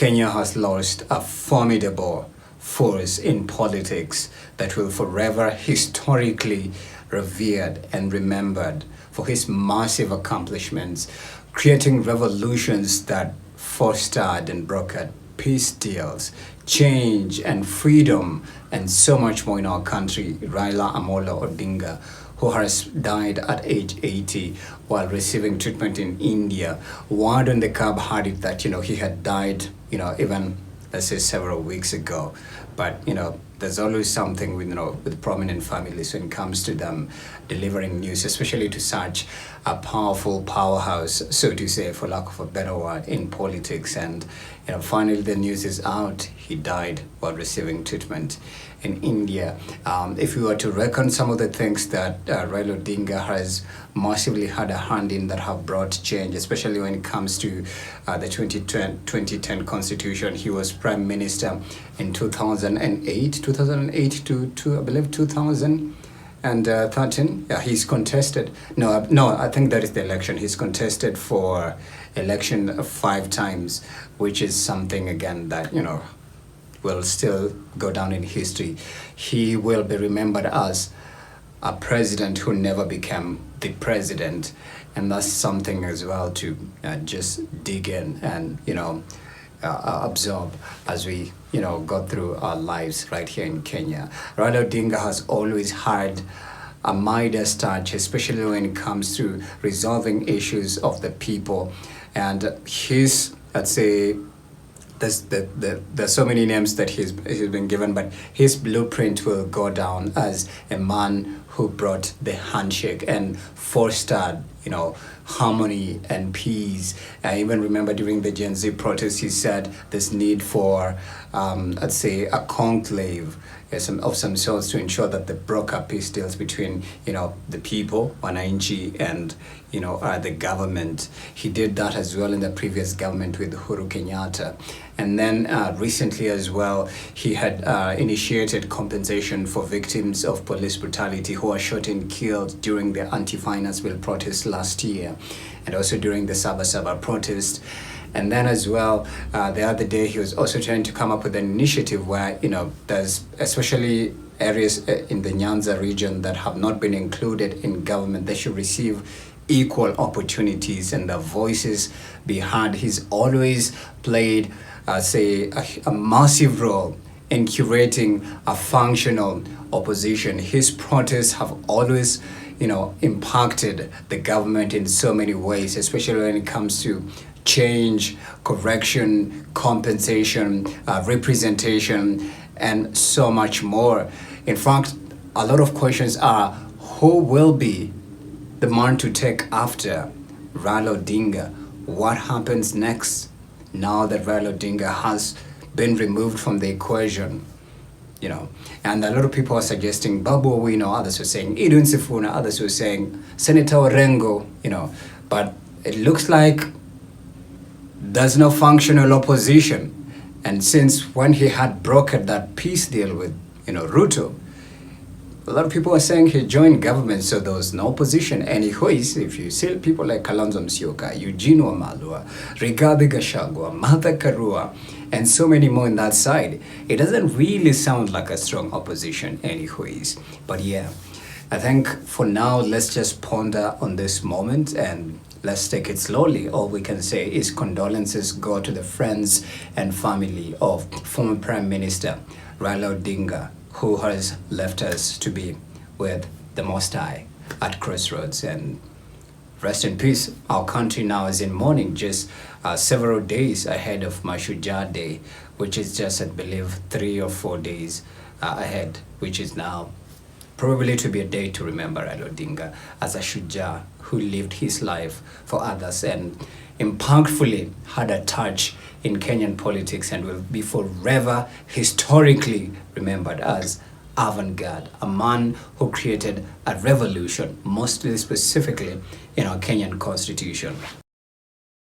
Kenya has lost a formidable force in politics that will forever historically revered and remembered for his massive accomplishments, creating revolutions that fostered and brokered peace deals, change and freedom, and so much more in our country. Raila Odinga, who has died at age 80 while receiving treatment in India. Word on the cab had it that, he had died, even, let's say, several weeks ago. But, there's always something with prominent families when it comes to them delivering news, especially to such a powerful powerhouse, so to say, for lack of a better word, in politics. And, finally the news is out. He died while receiving treatment in India. If we were to reckon some of the things that Raila Odinga has massively had a hand in that have brought change, especially when it comes to the 2010 constitution. He was prime minister in 2008 to I believe 2013. Yeah, he's contested. No, I think that is the election. He's contested for election 5 times, which is something again that will still go down in history. He will be remembered as a president who never became the president, and that's something as well to just dig in and absorb as we go through our lives right here in Kenya. Raila Odinga has always had a Midas touch, especially when it comes to resolving issues of the people, and his, let's say, there's so many names that he's been given, but his blueprint will go down as a man who brought the handshake and fostered harmony and peace. I even remember during the Gen Z protests, he said this need for let's say a conclave of some sorts to ensure that the broker peace deals between the people, wananchi, and the government. He did that as well in the previous government with Uhuru Kenyatta. And then recently as well, he had initiated compensation for victims of police brutality who were shot and killed during the anti-finance bill protest last year, and also during the Sabasaba protest. And then as well, the other day, he was also trying to come up with an initiative where, there's especially areas in the Nyanza region that have not been included in government. They should receive equal opportunities and their voices be heard. He's always played, a massive role in curating a functional opposition. His protests have always impacted the government in so many ways, especially when it comes to change, correction, compensation, representation, and so much more. In fact, a lot of questions are, who will be the man to take after Raila Odinga? What happens next now that Raila Odinga has been removed from the equation? And a lot of people are suggesting Babu Owino, others were saying Sifuna, others were saying Senator Orengo, but it looks like there's no functional opposition. And since when he had brokered that peace deal with Ruto, a lot of people are saying he joined government, so there was no opposition. Anyways, if you see people like Kalonzo Musyoka, Eugene Wamalwa, Rigathi Gachagua, Martha Karua, and so many more on that side, it doesn't really sound like a strong opposition anyways. But yeah, I think for now, let's just ponder on this moment and let's take it slowly. All we can say is condolences go to the friends and family of former Prime Minister Raila Odinga, who has left us to be with the Most High at crossroads. And rest in peace. Our country now is in mourning, just several days ahead of Mashujaa Day, which is just, I believe, 3 or 4 days ahead, which is now probably to be a day to remember Raila Odinga as a Shujaa who lived his life for others and impactfully had a touch in Kenyan politics and will be forever historically remembered as avant-garde, a man who created a revolution, mostly specifically in our Kenyan constitution.